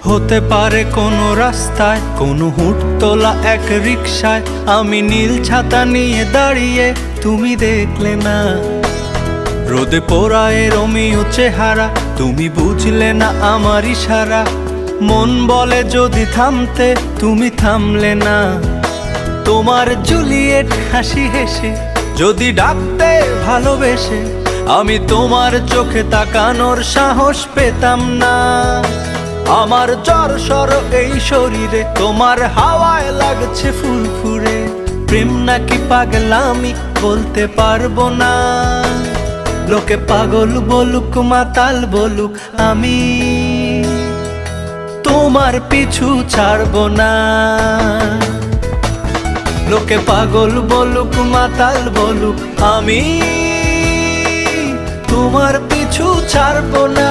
হতে পারে কোনো রাস্তায়, কোনো হুটতোলা এক রিকশায় আমি নীল ছাতা নিয়ে দাঁড়িয়ে, তুমি দেখলে না। রোদে পোড়ায় রোমিও চেহারা, তুমি বুঝলে না আমার ইশারা। মন বলে যদি থামতে, তুমি থামলে না। তোমার জুলিয়েট হাসি হেসে যদি ডাকতে ভালোবেসে, আমি তোমার চোখে তাকানোর সাহস পেতাম না। আমার জ্বর সর এই শরীরে, তোমার হাওয়ায় লাগছে ফুরফুরে। প্রেম নাকি পাগলামি বলতে পারবো না। লোকে পাগল বলুক মাতাল বলুক, আমি তোমার পিছু ছাড়বো না। লোকে পাগল বলুক মাতাল বলুক, আমি তোমার পিছু ছাড়বো না।